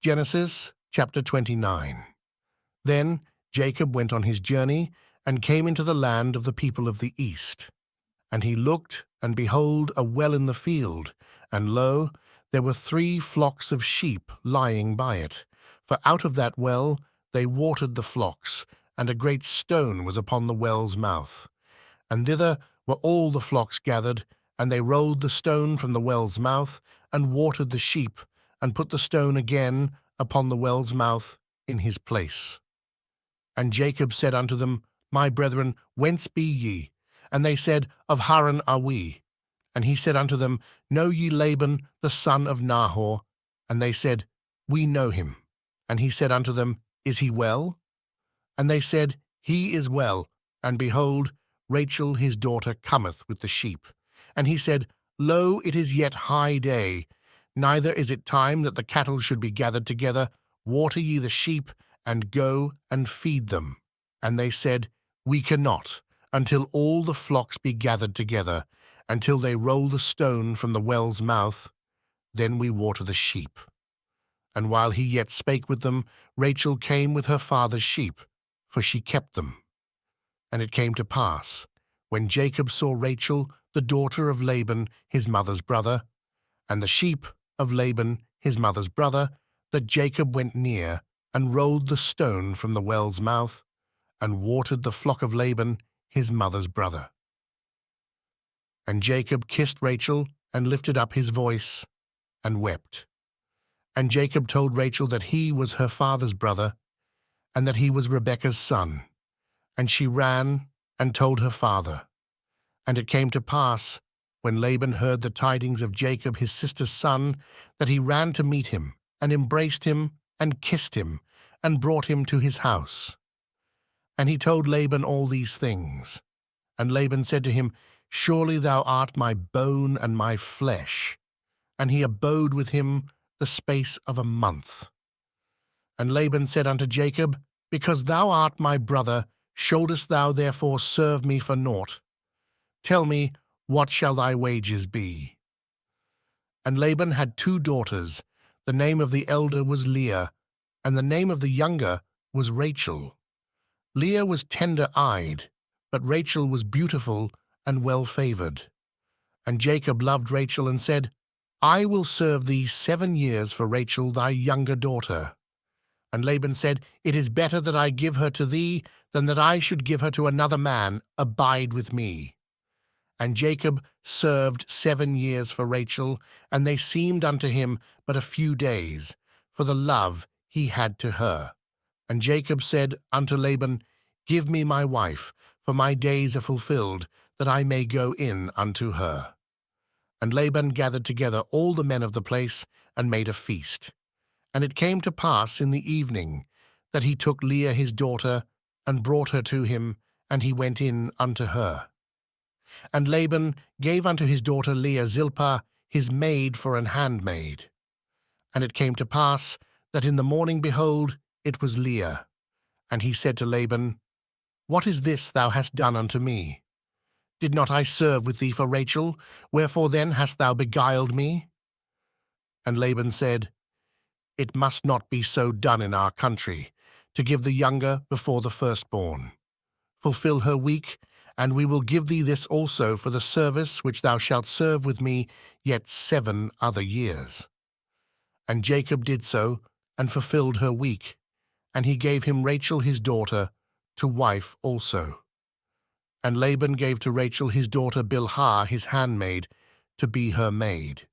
Genesis chapter 29. Then Jacob went on his journey and came into the land of the people of the east. And he looked, and behold, a well in the field, and lo, there were 3 flocks of sheep lying by it. For out of that well they watered the flocks, and a great stone was upon the well's mouth. And thither were all the flocks gathered, and they rolled the stone from the well's mouth, and watered the sheep, and put the stone again upon the well's mouth in his place. And Jacob said unto them, My brethren, whence be ye? And they said, Of Haran are we. And he said unto them, Know ye Laban the son of Nahor? And they said, We know him. And he said unto them, Is he well? And they said, He is well. And behold, Rachel his daughter cometh with the sheep. And he said, Lo, it is yet high day, neither is it time that the cattle should be gathered together. Water ye the sheep, and go and feed them. And they said, We cannot, until all the flocks be gathered together, until they roll the stone from the well's mouth. Then we water the sheep. And while he yet spake with them, Rachel came with her father's sheep, for she kept them. And it came to pass, when Jacob saw Rachel, the daughter of Laban his mother's brother, and the sheep of Laban his mother's brother, that Jacob went near, and rolled the stone from the well's mouth, and watered the flock of Laban his mother's brother. And Jacob kissed Rachel, and lifted up his voice, and wept. And Jacob told Rachel that he was her father's brother, and that he was Rebekah's son. And she ran and told her father. And it came to pass, when Laban heard the tidings of Jacob his sister's son, that he ran to meet him, and embraced him, and kissed him, and brought him to his house. And he told Laban all these things. And Laban said to him, Surely thou art my bone and my flesh. And he abode with him the space of a month. And Laban said unto Jacob, Because thou art my brother, shouldest thou therefore serve me for naught? Tell me, what shall thy wages be? And Laban had 2 daughters. The name of the elder was Leah, and the name of the younger was Rachel. Leah was tender-eyed, but Rachel was beautiful and well-favored. And Jacob loved Rachel, and said, I will serve thee 7 years for Rachel thy younger daughter. And Laban said, It is better that I give her to thee, than that I should give her to another man. Abide with me. And Jacob served 7 years for Rachel, and they seemed unto him but a few days, for the love he had to her. And Jacob said unto Laban, Give me my wife, for my days are fulfilled, that I may go in unto her. And Laban gathered together all the men of the place, and made a feast. And it came to pass in the evening, that he took Leah his daughter, and brought her to him, and he went in unto her. And Laban gave unto his daughter Leah Zilpah his maid for an handmaid. And it came to pass, that in the morning, behold, it was Leah. And he said to Laban, What is this thou hast done unto me? Did not I serve with thee for Rachel? Wherefore then hast thou beguiled me? And Laban said, It must not be so done in our country, to give the younger before the firstborn. Fulfill her week, and we will give thee this also for the service which thou shalt serve with me yet 7 other years. And Jacob did so, and fulfilled her week, and he gave him Rachel his daughter to wife also. And Laban gave to Rachel his daughter Bilhah his handmaid, to be her maid.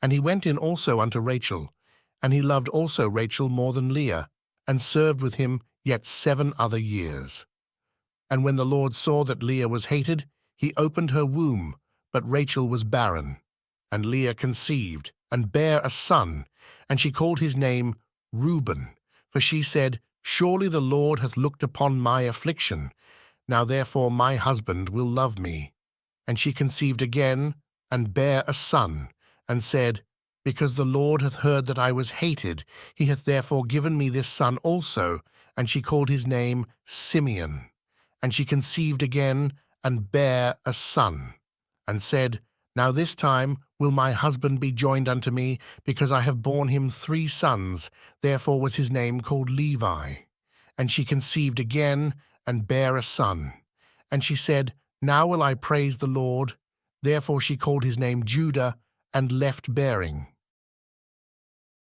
And he went in also unto Rachel, and he loved also Rachel more than Leah, and served with him yet 7 other years. And when the Lord saw that Leah was hated, he opened her womb, but Rachel was barren. And Leah conceived, and bare a son, and she called his name Reuben, for she said, Surely the Lord hath looked upon my affliction. Now therefore my husband will love me. And she conceived again, and bare a son, and said, Because the Lord hath heard that I was hated, he hath therefore given me this son also. And she called his name Simeon. And she conceived again, and bare a son, and said, Now this time will my husband be joined unto me, because I have borne him 3 sons. Therefore was his name called Levi. And she conceived again, and bare a son. And she said, Now will I praise the Lord. Therefore she called his name Judah, and left bearing.